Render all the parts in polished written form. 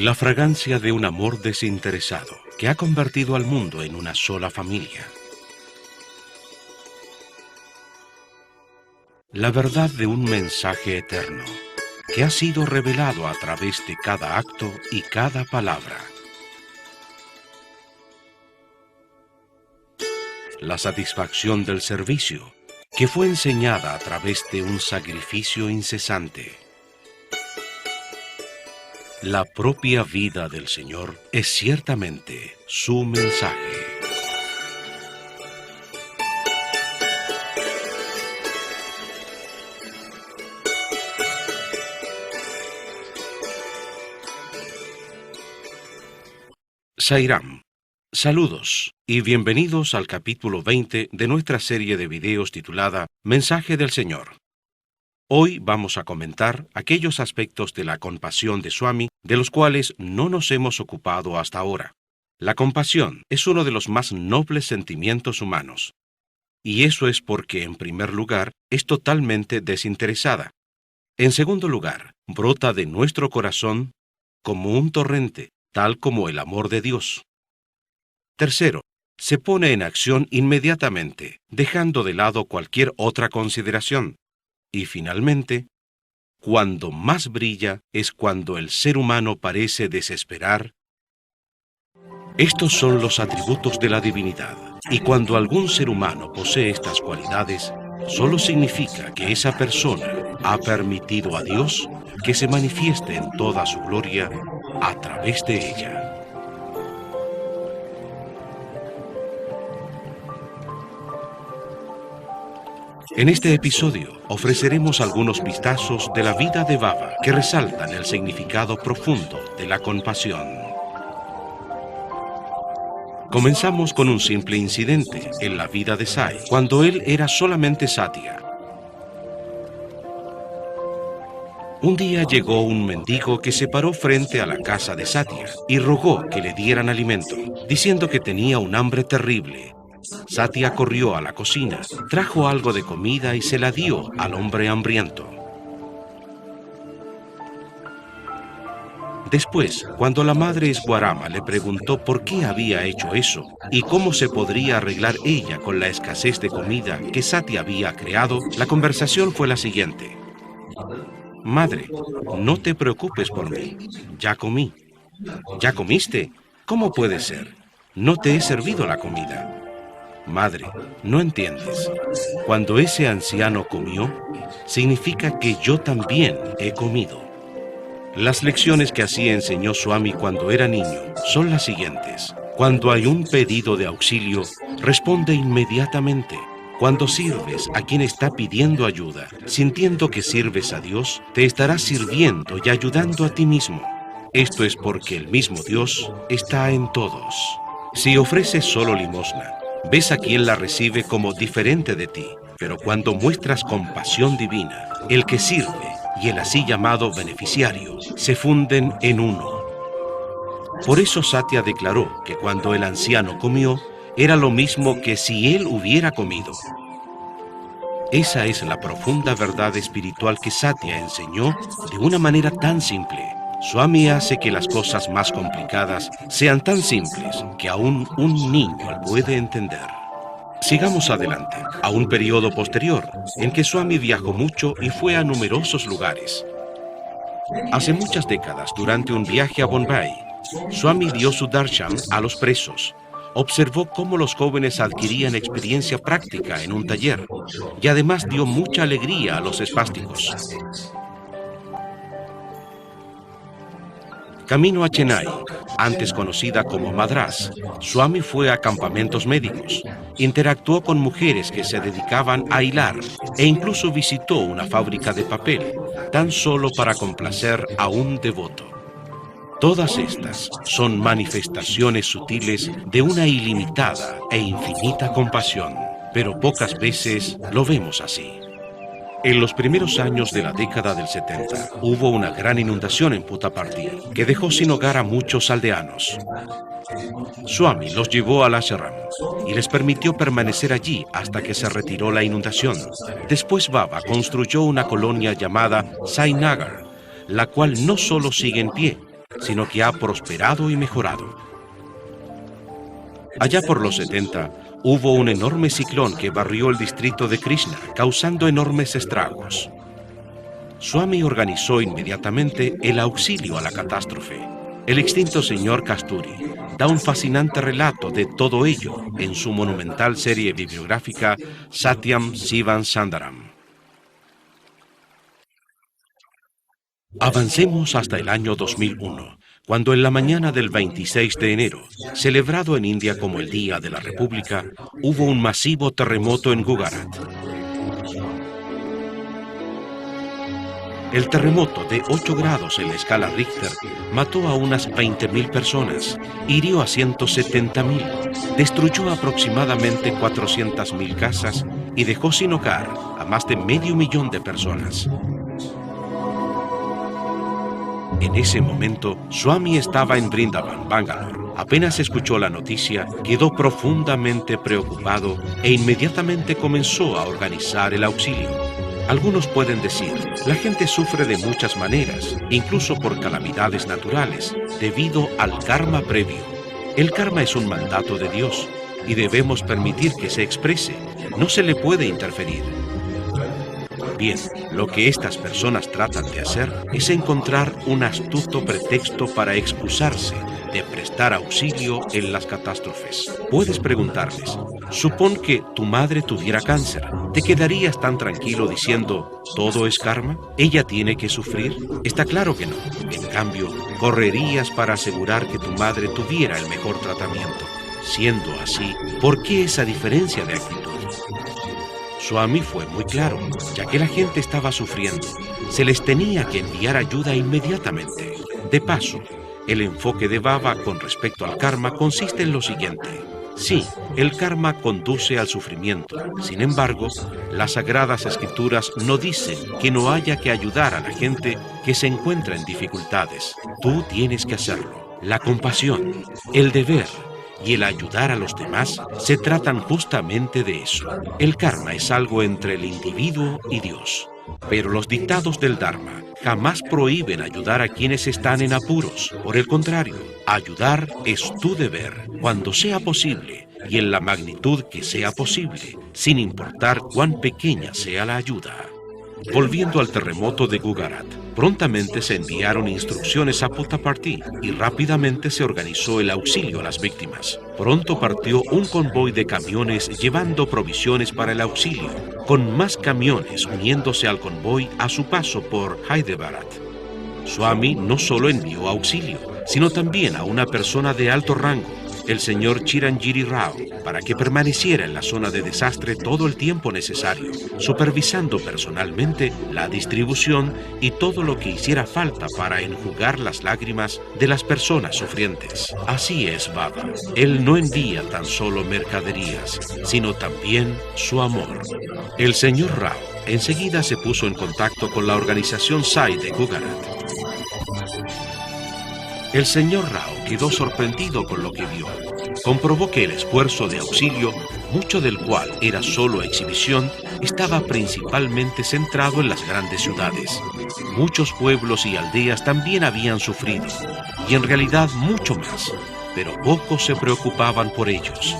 La fragancia de un amor desinteresado que ha convertido al mundo en una sola familia. La verdad de un mensaje eterno que ha sido revelado a través de cada acto y cada palabra. La satisfacción del servicio que fue enseñada a través de un sacrificio incesante. La propia vida del Señor es ciertamente su mensaje. Sairam, saludos y bienvenidos al capítulo 20 de nuestra serie de videos titulada Mensaje del Señor. Hoy vamos a comentar aquellos aspectos de la compasión de Swami de los cuales no nos hemos ocupado hasta ahora. La compasión es uno de los más nobles sentimientos humanos. Y eso es porque, en primer lugar, es totalmente desinteresada. En segundo lugar, brota de nuestro corazón como un torrente, tal como el amor de Dios. Tercero, se pone en acción inmediatamente, dejando de lado cualquier otra consideración. Y finalmente, cuando más brilla es cuando el ser humano parece desesperar. Estos son los atributos de la divinidad, y cuando algún ser humano posee estas cualidades, solo significa que esa persona ha permitido a Dios que se manifieste en toda su gloria a través de ella. En este episodio ofreceremos algunos vistazos de la vida de Baba que resaltan el significado profundo de la compasión. Comenzamos con un simple incidente en la vida de Sai, cuando él era solamente Satya. Un día llegó un mendigo que se paró frente a la casa de Satya y rogó que le dieran alimento, diciendo que tenía un hambre terrible. Satya corrió a la cocina, trajo algo de comida y se la dio al hombre hambriento. Después, cuando la madre Eswarama le preguntó por qué había hecho eso y cómo se podría arreglar ella con la escasez de comida que Satya había creado, la conversación fue la siguiente. Madre, no te preocupes por mí, ya comí. ¿Ya comiste? ¿Cómo puede ser? No te he servido la comida. Madre, no entiendes. Cuando ese anciano comió, significa que yo también he comido. Las lecciones que así enseñó Swami cuando era niño son las siguientes. Cuando hay un pedido de auxilio, responde inmediatamente. Cuando sirves a quien está pidiendo ayuda, sintiendo que sirves a Dios, te estarás sirviendo y ayudando a ti mismo. Esto es porque el mismo Dios está en todos. Si ofreces solo limosna, ves a quien la recibe como diferente de ti, pero cuando muestras compasión divina, el que sirve y el así llamado beneficiario se funden en uno. Por eso Satya declaró que cuando el anciano comió, era lo mismo que si él hubiera comido. Esa es la profunda verdad espiritual que Satya enseñó de una manera tan simple. Swami hace que las cosas más complicadas sean tan simples que aún un niño las puede entender. Sigamos adelante, a un periodo posterior, en que Swami viajó mucho y fue a numerosos lugares. Hace muchas décadas, durante un viaje a Bombay, Swami dio su darshan a los presos. Observó cómo los jóvenes adquirían experiencia práctica en un taller y además dio mucha alegría a los espásticos. Camino a Chennai, antes conocida como Madrás, Swami fue a campamentos médicos, interactuó con mujeres que se dedicaban a hilar e incluso visitó una fábrica de papel, tan solo para complacer a un devoto. Todas estas son manifestaciones sutiles de una ilimitada e infinita compasión, pero pocas veces lo vemos así. En los primeros años de la década del 70, hubo una gran inundación en Puttaparthi, que dejó sin hogar a muchos aldeanos. Swami los llevó al ashram y les permitió permanecer allí hasta que se retiró la inundación. Después Baba construyó una colonia llamada Sainagar, la cual no solo sigue en pie, sino que ha prosperado y mejorado. Allá por los 70, hubo un enorme ciclón que barrió el distrito de Krishna, causando enormes estragos. Swami organizó inmediatamente el auxilio a la catástrofe. El extinto señor Kasturi da un fascinante relato de todo ello en su monumental serie bibliográfica Satyam Shivam Sundaram. Avancemos hasta el año 2001, cuando en la mañana del 26 de enero, celebrado en India como el Día de la República, hubo un masivo terremoto en Gujarat. El terremoto de 8 grados en la escala Richter mató a unas 20.000 personas, hirió a 170.000, destruyó aproximadamente 400.000 casas y dejó sin hogar a más de 500.000 de personas. En ese momento, Swami estaba en Vrindavan, Bangalore. Apenas escuchó la noticia, quedó profundamente preocupado e inmediatamente comenzó a organizar el auxilio. Algunos pueden decir, la gente sufre de muchas maneras, incluso por calamidades naturales, debido al karma previo. El karma es un mandato de Dios y debemos permitir que se exprese, no se le puede interferir. Bien, lo que estas personas tratan de hacer es encontrar un astuto pretexto para excusarse de prestar auxilio en las catástrofes. Puedes preguntarles, supón que tu madre tuviera cáncer, ¿te quedarías tan tranquilo diciendo, todo es karma? ¿Ella tiene que sufrir? Está claro que no. En cambio, correrías para asegurar que tu madre tuviera el mejor tratamiento. Siendo así, ¿por qué esa diferencia de actitud? Swami fue muy claro, ya que la gente estaba sufriendo. Se les tenía que enviar ayuda inmediatamente. De paso, el enfoque de Baba con respecto al karma consiste en lo siguiente. Sí, el karma conduce al sufrimiento. Sin embargo, las Sagradas Escrituras no dicen que no haya que ayudar a la gente que se encuentra en dificultades. Tú tienes que hacerlo. La compasión, el deber y el ayudar a los demás se tratan justamente de eso. El karma es algo entre el individuo y Dios. Pero los dictados del Dharma jamás prohíben ayudar a quienes están en apuros. Por el contrario, ayudar es tu deber cuando sea posible y en la magnitud que sea posible, sin importar cuán pequeña sea la ayuda. Volviendo al terremoto de Gujarat, prontamente se enviaron instrucciones a Puttaparthi y rápidamente se organizó el auxilio a las víctimas. Pronto partió un convoy de camiones llevando provisiones para el auxilio, con más camiones uniéndose al convoy a su paso por Hyderabad. Swami no solo envió auxilio, sino también a una persona de alto rango, el señor Chiranjiri Rao, para que permaneciera en la zona de desastre todo el tiempo necesario, supervisando personalmente la distribución y todo lo que hiciera falta para enjugar las lágrimas de las personas sufrientes. Así es Baba. Él no envía tan solo mercaderías, sino también su amor. El señor Rao enseguida se puso en contacto con la organización Sai de Gujarat. El señor Rao quedó sorprendido con lo que vio. Comprobó que el esfuerzo de auxilio, mucho del cual era solo exhibición, estaba principalmente centrado en las grandes ciudades. Muchos pueblos y aldeas también habían sufrido, y en realidad mucho más, pero pocos se preocupaban por ellos.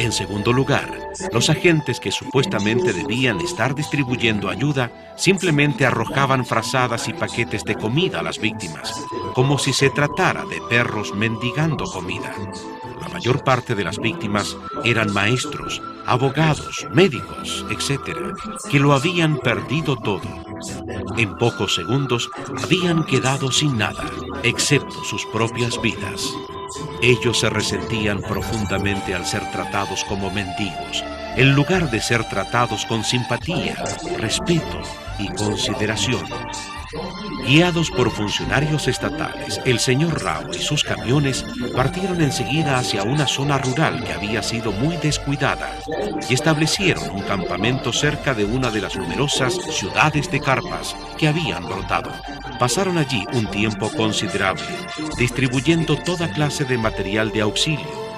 En segundo lugar, los agentes que supuestamente debían estar distribuyendo ayuda simplemente arrojaban frazadas y paquetes de comida a las víctimas, como si se tratara de perros mendigando comida. La mayor parte de las víctimas eran maestros, abogados, médicos, etc., que lo habían perdido todo. En pocos segundos habían quedado sin nada, excepto sus propias vidas. Ellos se resentían profundamente al ser tratados como mendigos, en lugar de ser tratados con simpatía, respeto y consideración. Guiados por funcionarios estatales, el señor Rao y sus camiones partieron enseguida hacia una zona rural que había sido muy descuidada y establecieron un campamento cerca de una de las numerosas ciudades de carpas que habían brotado. Pasaron allí un tiempo considerable, distribuyendo toda clase de material de auxilio.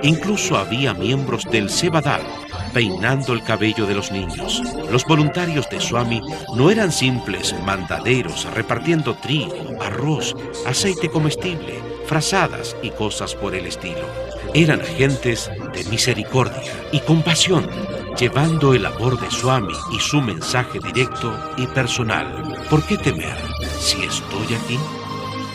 Incluso había miembros del Sevadal, peinando el cabello de los niños. Los voluntarios de Swami no eran simples mandaderos repartiendo trigo, arroz, aceite comestible, frazadas y cosas por el estilo. Eran agentes de misericordia y compasión, llevando el amor de Swami y su mensaje directo y personal. ¿Por qué temer si estoy aquí?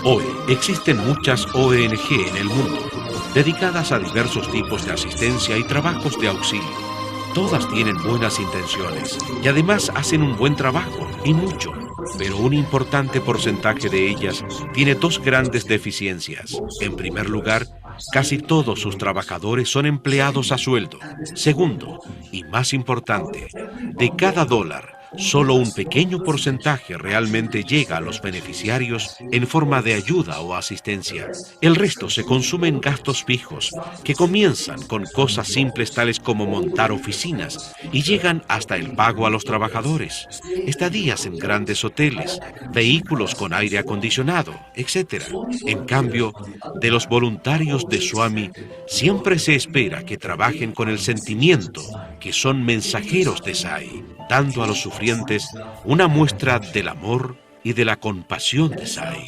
Hoy existen muchas ONG en el mundo, dedicadas a diversos tipos de asistencia y trabajos de auxilio. Todas tienen buenas intenciones y además hacen un buen trabajo, y mucho. Pero un importante porcentaje de ellas tiene dos grandes deficiencias. En primer lugar, casi todos sus trabajadores son empleados a sueldo. Segundo, y más importante, de cada dólar, solo un pequeño porcentaje realmente llega a los beneficiarios en forma de ayuda o asistencia. El resto se consume en gastos fijos, que comienzan con cosas simples tales como montar oficinas y llegan hasta el pago a los trabajadores, estadías en grandes hoteles, vehículos con aire acondicionado, etc. En cambio, de los voluntarios de Swami, siempre se espera que trabajen con el sentimiento que son mensajeros de Sai, dando a los sufrientes una muestra del amor y de la compasión de Sai.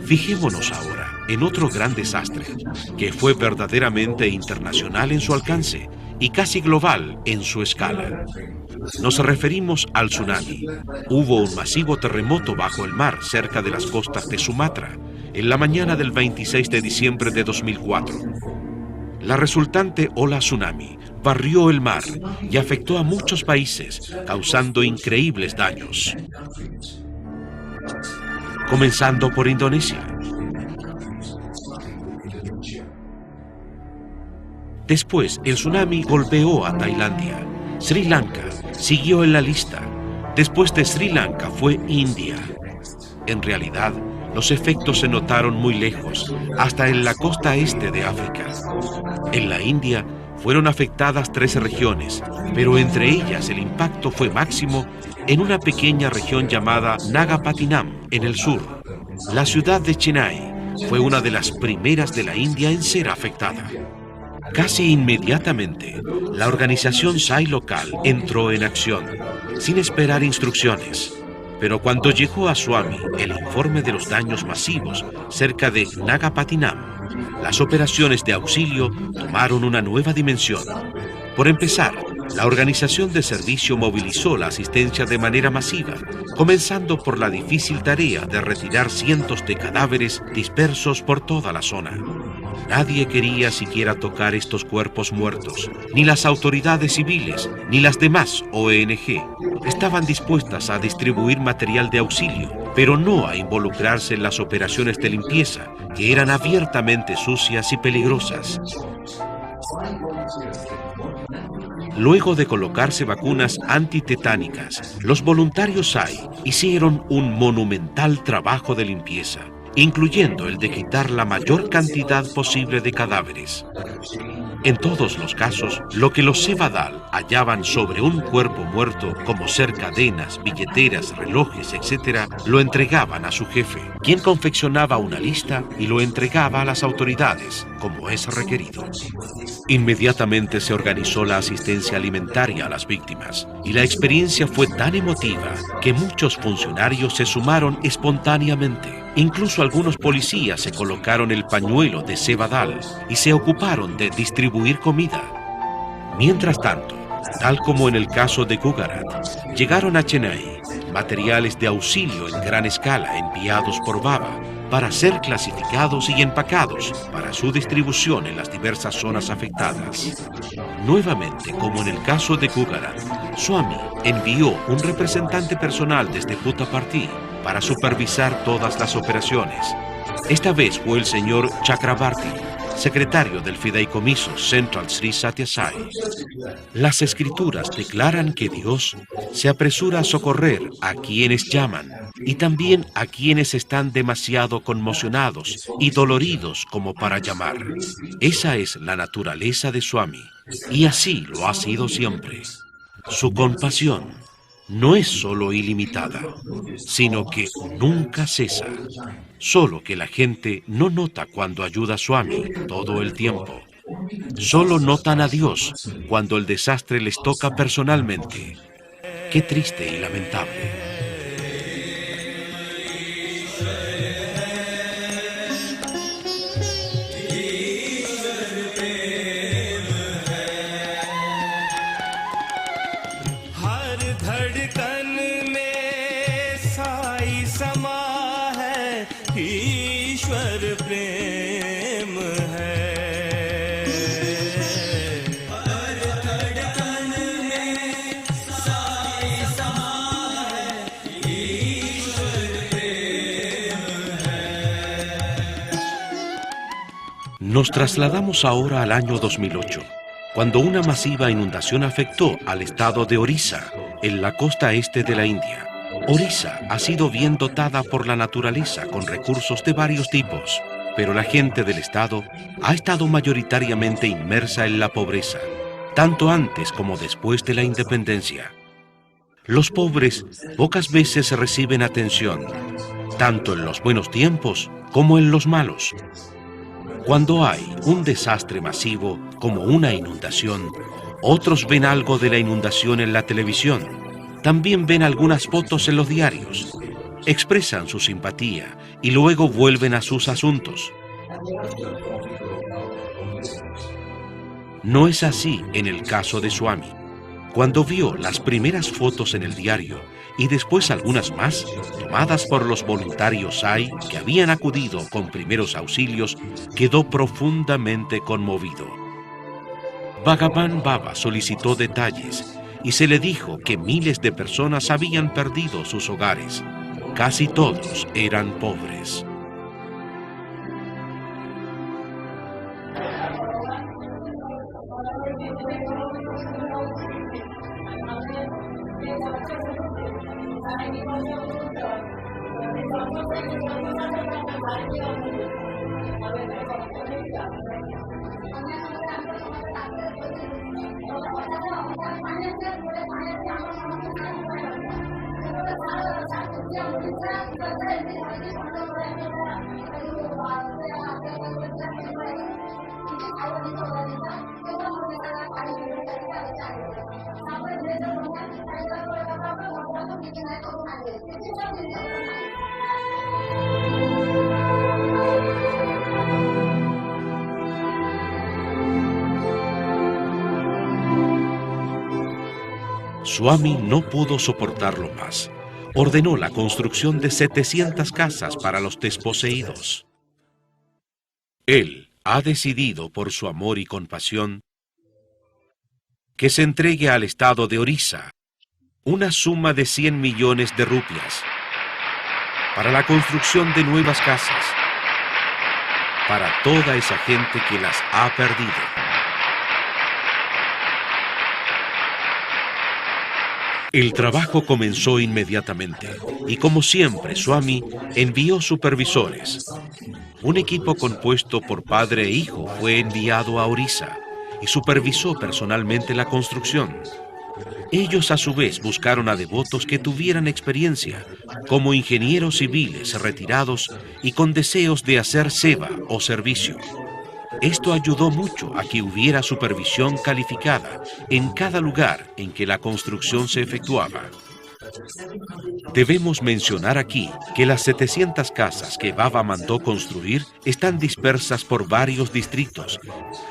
Fijémonos ahora en otro gran desastre, que fue verdaderamente internacional en su alcance y casi global en su escala. Nos referimos al tsunami. Hubo un masivo terremoto bajo el mar cerca de las costas de Sumatra en la mañana del 26 de diciembre de 2004. La resultante ola tsunami barrió el mar y afectó a muchos países, causando increíbles daños. Comenzando por Indonesia. Después, el tsunami golpeó a Tailandia. Sri Lanka siguió en la lista. Después de Sri Lanka fue India. En realidad, los efectos se notaron muy lejos, hasta en la costa este de África. En la India fueron afectadas 13 regiones, pero entre ellas el impacto fue máximo en una pequeña región llamada Nagapattinam, en el sur. La ciudad de Chennai fue una de las primeras de la India en ser afectada. Casi inmediatamente, la organización Sai local entró en acción, sin esperar instrucciones. Pero cuando llegó a Swami el informe de los daños masivos cerca de Nagapattinam, las operaciones de auxilio tomaron una nueva dimensión. Por empezar, la organización de servicio movilizó la asistencia de manera masiva, comenzando por la difícil tarea de retirar cientos de cadáveres dispersos por toda la zona. Nadie quería siquiera tocar estos cuerpos muertos, ni las autoridades civiles, ni las demás ONG. Estaban dispuestas a distribuir material de auxilio, pero no a involucrarse en las operaciones de limpieza, que eran abiertamente sucias y peligrosas. Luego de colocarse vacunas antitetánicas, los voluntarios Sai hicieron un monumental trabajo de limpieza, incluyendo el de quitar la mayor cantidad posible de cadáveres. En todos los casos, lo que los Sevadal hallaban sobre un cuerpo muerto, como ser cadenas, billeteras, relojes, etc., lo entregaban a su jefe, quien confeccionaba una lista y lo entregaba a las autoridades, como es requerido. Inmediatamente se organizó la asistencia alimentaria a las víctimas, y la experiencia fue tan emotiva que muchos funcionarios se sumaron espontáneamente. Incluso algunos policías se colocaron el pañuelo de Sevadal y se ocuparon de distribuir comida. Mientras tanto, tal como en el caso de Gujarat, llegaron a Chennai materiales de auxilio en gran escala enviados por Baba para ser clasificados y empacados para su distribución en las diversas zonas afectadas. Nuevamente, como en el caso de Gujarat, Swami envió un representante personal desde Puttaparthi para supervisar todas las operaciones. Esta vez fue el señor Chakrabarti, secretario del fideicomiso Central Sri Sathya Sai. Las escrituras declaran que Dios se apresura a socorrer a quienes llaman y también a quienes están demasiado conmocionados y doloridos como para llamar. Esa es la naturaleza de Swami, y así lo ha sido siempre. Su compasión no es solo ilimitada, sino que nunca cesa. Solo que la gente no nota cuando ayuda a Swami todo el tiempo. Solo notan a Dios cuando el desastre les toca personalmente. Qué triste y lamentable. Nos trasladamos ahora al año 2008, cuando una masiva inundación afectó al estado de Orissa, en la costa este de la India. Orissa ha sido bien dotada por la naturaleza con recursos de varios tipos, pero la gente del estado ha estado mayoritariamente inmersa en la pobreza, tanto antes como después de la independencia. Los pobres pocas veces reciben atención, tanto en los buenos tiempos como en los malos. Cuando hay un desastre masivo, como una inundación, otros ven algo de la inundación en la televisión. También ven algunas fotos en los diarios. Expresan su simpatía y luego vuelven a sus asuntos. No es así en el caso de Swami. Cuando vio las primeras fotos en el diario y después algunas más, tomadas por los voluntarios SAI que habían acudido con primeros auxilios, quedó profundamente conmovido. Bhagavan Baba solicitó detalles y se le dijo que miles de personas habían perdido sus hogares. Casi todos eran pobres. Swami no pudo soportarlo más. Ordenó la construcción de 700 casas para los desposeídos. Él ha decidido, por su amor y compasión, que se entregue al estado de Orissa una suma de 100 millones de rupias para la construcción de nuevas casas para toda esa gente que las ha perdido. El trabajo comenzó inmediatamente y, como siempre, Swami envió supervisores. Un equipo compuesto por padre e hijo fue enviado a Orissa y supervisó personalmente la construcción. Ellos a su vez buscaron a devotos que tuvieran experiencia, como ingenieros civiles retirados y con deseos de hacer seva o servicio. Esto ayudó mucho a que hubiera supervisión calificada en cada lugar en que la construcción se efectuaba. Debemos mencionar aquí que las 700 casas que Baba mandó construir están dispersas por varios distritos.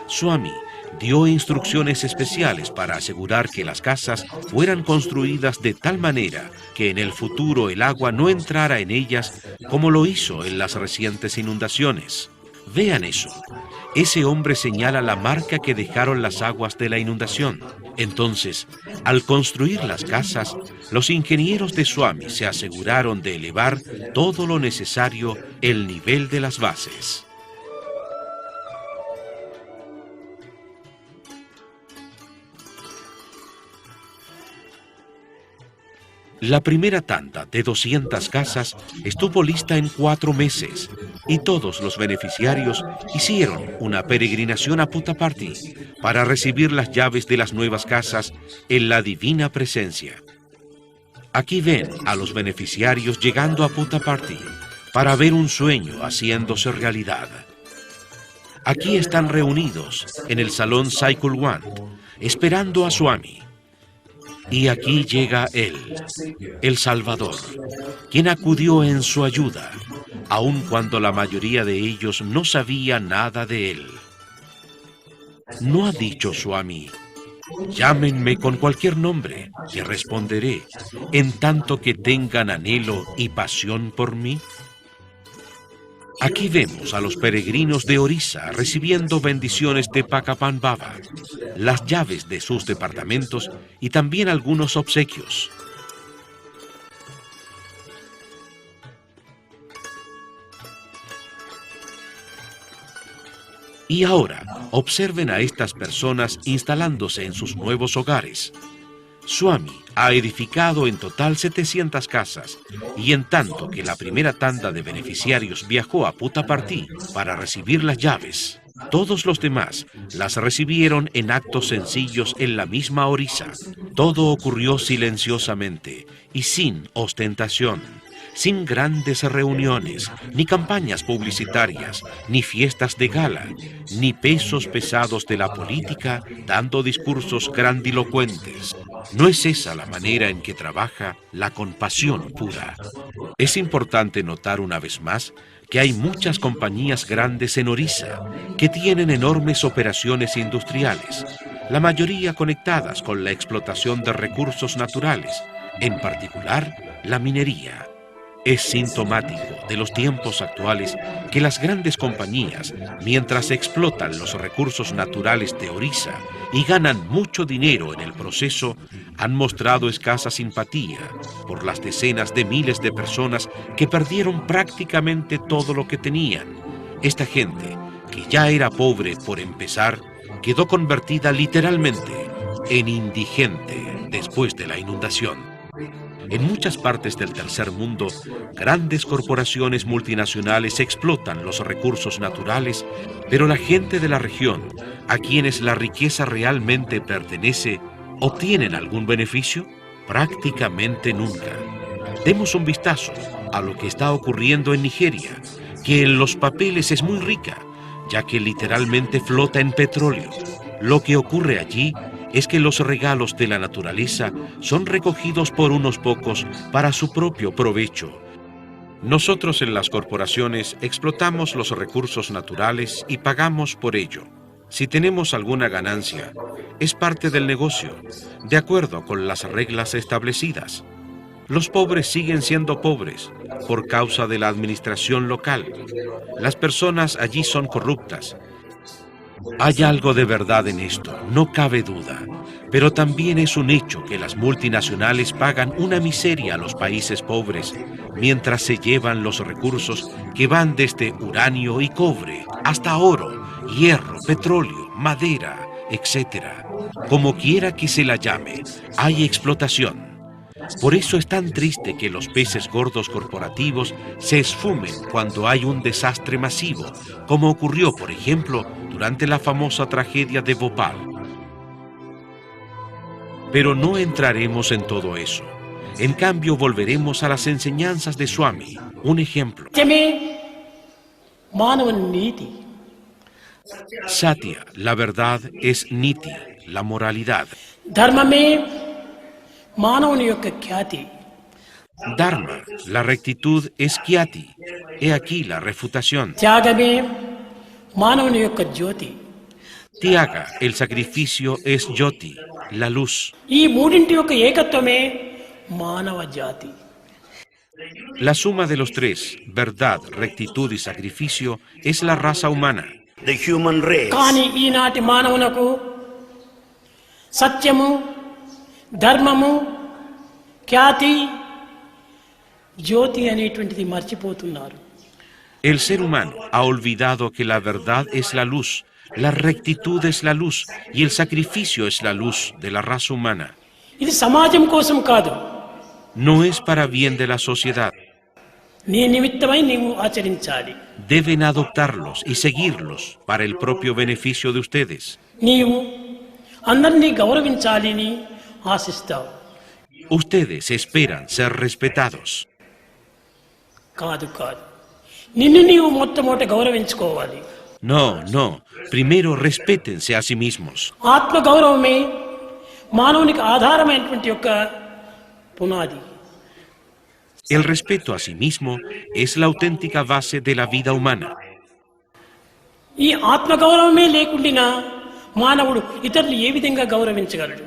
Swami dio instrucciones especiales para asegurar que las casas fueran construidas de tal manera que en el futuro el agua no entrara en ellas como lo hizo en las recientes inundaciones. Vean eso. Ese hombre señala la marca que dejaron las aguas de la inundación. Entonces, al construir las casas, los ingenieros de Swami se aseguraron de elevar todo lo necesario el nivel de las bases. La primera tanda de 200 casas estuvo lista en 4 meses y todos los beneficiarios hicieron una peregrinación a Puttaparthi para recibir las llaves de las nuevas casas en la divina presencia. Aquí ven a los beneficiarios llegando a Puttaparthi para ver un sueño haciéndose realidad. Aquí están reunidos en el salón Cycle One, esperando a Swami. Y aquí llega él, el Salvador, quien acudió en su ayuda, aun cuando la mayoría de ellos no sabía nada de él. ¿No ha dicho Swami: llámenme con cualquier nombre, que responderé, en tanto que tengan anhelo y pasión por mí? Aquí vemos a los peregrinos de Orissa recibiendo bendiciones de Pakapan Baba, las llaves de sus departamentos y también algunos obsequios. Y ahora, observen a estas personas instalándose en sus nuevos hogares. Swami ha edificado en total 700 casas, y en tanto que la primera tanda de beneficiarios viajó a Puttaparthi para recibir las llaves, todos los demás las recibieron en actos sencillos en la misma Orissa. Todo ocurrió silenciosamente y sin ostentación, sin grandes reuniones, ni campañas publicitarias, ni fiestas de gala, ni pesos pesados de la política dando discursos grandilocuentes. No es esa la manera en que trabaja la compasión pura. Es importante notar una vez más que hay muchas compañías grandes en Orissa que tienen enormes operaciones industriales, la mayoría conectadas con la explotación de recursos naturales, en particular la minería. Es sintomático de los tiempos actuales que las grandes compañías, mientras explotan los recursos naturales de Orissa y ganan mucho dinero en el proceso, han mostrado escasa simpatía por las decenas de miles de personas que perdieron prácticamente todo lo que tenían. Esta gente, que ya era pobre por empezar, quedó convertida literalmente en indigente después de la inundación. En muchas partes del tercer mundo, grandes corporaciones multinacionales explotan los recursos naturales, pero la gente de la región, a quienes la riqueza realmente pertenece, ¿obtienen algún beneficio? Prácticamente nunca. Demos un vistazo a lo que está ocurriendo en Nigeria, que en los papeles es muy rica, ya que literalmente flota en petróleo. Lo que ocurre allí es que los regalos de la naturaleza son recogidos por unos pocos para su propio provecho. Nosotros en las corporaciones explotamos los recursos naturales y pagamos por ello. Si tenemos alguna ganancia, es parte del negocio, de acuerdo con las reglas establecidas. Los pobres siguen siendo pobres por causa de la administración local. Las personas allí son corruptas. Hay algo de verdad en esto, no cabe duda, pero también es un hecho que las multinacionales pagan una miseria a los países pobres, mientras se llevan los recursos que van desde uranio y cobre hasta oro, hierro, petróleo, madera, etc. Como quiera que se la llame, hay explotación. Por eso es tan triste que los peces gordos corporativos se esfumen cuando hay un desastre masivo, como ocurrió, por ejemplo, durante la famosa tragedia de Bhopal. Pero no entraremos en todo eso. En cambio, volveremos a las enseñanzas de Swami. Un ejemplo. Satya, la verdad, es Niti, la moralidad. Dharma, la rectitud, es Kyati. He aquí la refutación. Tyaga, el sacrificio, es Jyoti, la luz. La suma de los tres, verdad, rectitud y sacrificio, es la raza humana. The human race. ధర్మము ఖ్యాతి జ్యోతి అనేటువంటిది మర్చిపోతున్నారు. El ser humano ha olvidado que la verdad es la luz, la rectitud es la luz y el sacrificio es la luz de la raza humana. ఇది సమాజం కోసం కాదు. No es para bien de la sociedad. నీ నిమిత్తమై నీవు ఆచరించాలి. Deben adoptarlos y seguirlos para el propio beneficio de ustedes. నీవు అందరినీ గౌరవించాలని ఆశిస్తావు. Ustedes esperan ser respetados. కాదు కాదు, నిన్ను నీవు మొట్టమొదట గౌరవించుకోవాలి. No. Primero respétense a sí mismos. ఆత్మ గౌరవమే మానవునికి ఆధారమైనటువంటి యొక్క పునాది. El respeto a sí mismo es la auténtica base de la vida humana. ఈ ఆత్మ గౌరవమే లేకుండా మానవుడు ఇతరులు ఏ విధంగా గౌరవించగలడు?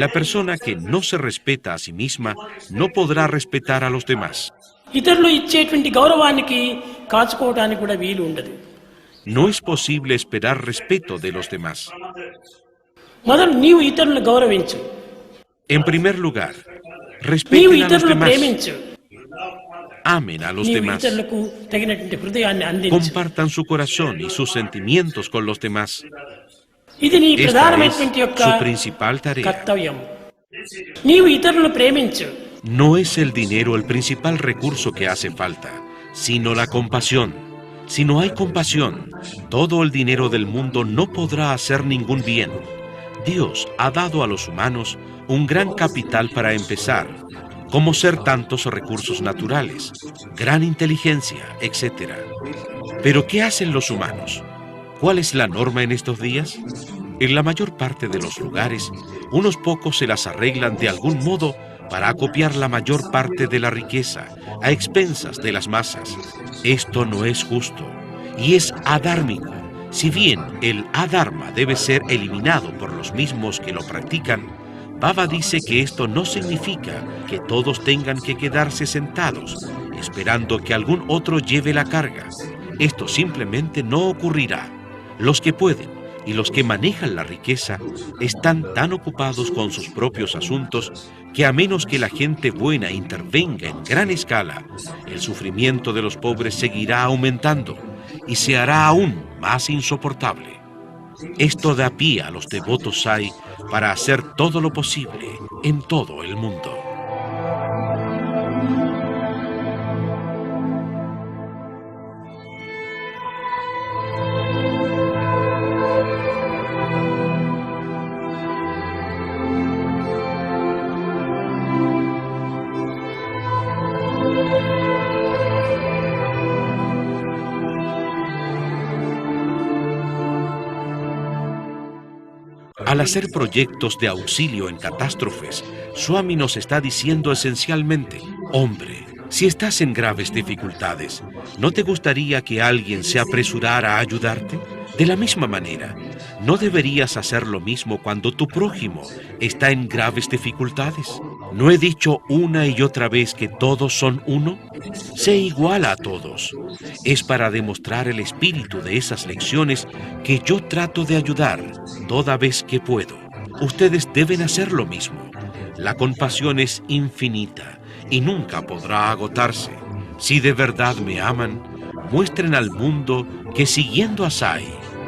La persona que no se respeta a sí misma no podrá respetar a los demás. ఇతరులు ఇచ్చేటువంటి గౌరవానికి కాచుకోవడానికి కూడా వీలు ఉండదు. No es posible esperar respeto de los demás. మొదలు నీవు ఇతరులను గౌరవించు, En primer lugar, నీవు respeten a los ఇతరులను demás. ప్రేమించు, Amen a los నీవు demás. ఇతరులకు తగినటువంటి హృదయాన్ని అందించు. Compartan su corazón y sus sentimientos con los demás. ఇది నీ Esta ప్రధానమైనటువంటి es యొక్క su principal tarea. కర్తవ్యం. నీవు ఇతరులను ప్రేమించు. No es el dinero el principal recurso que hace falta, sino la compasión. Si no hay compasión, todo el dinero del mundo no podrá hacer ningún bien. Dios ha dado a los humanos un gran capital para empezar, como ser tantos recursos naturales, gran inteligencia, etc. Pero ¿qué hacen los humanos? ¿Cuál es la norma en estos días? En la mayor parte de los lugares, unos pocos se las arreglan de algún modo para acopiar la mayor parte de la riqueza a expensas de las masas. Esto no es justo y es adármico. Si bien el adharma debe ser eliminado por los mismos que lo practican, Baba dice que esto no significa que todos tengan que quedarse sentados, esperando que algún otro lleve la carga. Esto simplemente no ocurrirá. Los que pueden y los que manejan la riqueza están tan ocupados con sus propios asuntos que a menos que la gente buena intervenga en gran escala, el sufrimiento de los pobres seguirá aumentando y se hará aún más insoportable. Esto da pie a los devotos Sai para hacer todo lo posible en todo el mundo. Al hacer proyectos de auxilio en catástrofes, Swami nos está diciendo esencialmente: hombre, si estás en graves dificultades, ¿no te gustaría que alguien se apresurara a ayudarte? De la misma manera, ¿no deberías hacer lo mismo cuando tu prójimo está en graves dificultades? ¿No he dicho una y otra vez que todos son uno? Sé igual a todos. Es para demostrar el espíritu de esas lecciones que yo trato de ayudar toda vez que puedo. Ustedes deben hacer lo mismo. La compasión es infinita y nunca podrá agotarse. Si de verdad me aman, muestren al mundo que siguiendo a Sai,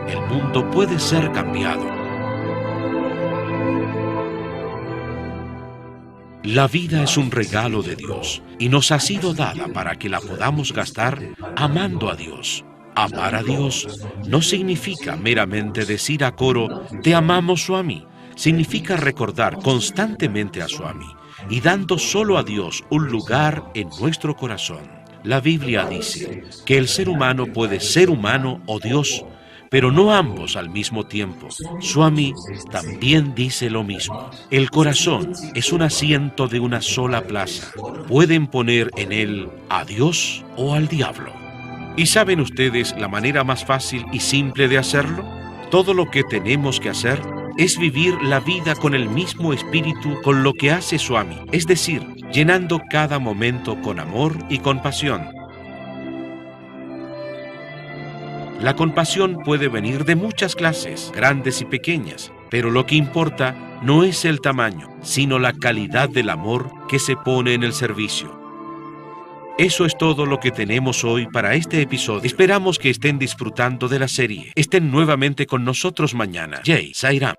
el mundo puede ser cambiado. La vida es un regalo de Dios y nos ha sido dada para que la podamos gastar amando a Dios. Amar a Dios no significa meramente decir a coro, te amamos Swami. Significa recordar constantemente a Swami y dando solo a Dios un lugar en nuestro corazón. La Biblia dice que el ser humano puede ser humano o Dios, pero no ambos al mismo tiempo. Swami también dice lo mismo. El corazón es un asiento de una sola plaza. Pueden poner en él a Dios o al diablo. ¿Y saben ustedes la manera más fácil y simple de hacerlo? Todo lo que tenemos que hacer es vivir la vida con el mismo espíritu con lo que hace Swami, es decir, llenando cada momento con amor y compasión. La compasión puede venir de muchas clases, grandes y pequeñas, pero lo que importa no es el tamaño, sino la calidad del amor que se pone en el servicio. Eso es todo lo que tenemos hoy para este episodio. Esperamos que estén disfrutando de la serie. Estén nuevamente con nosotros mañana. Jai Sai Ram.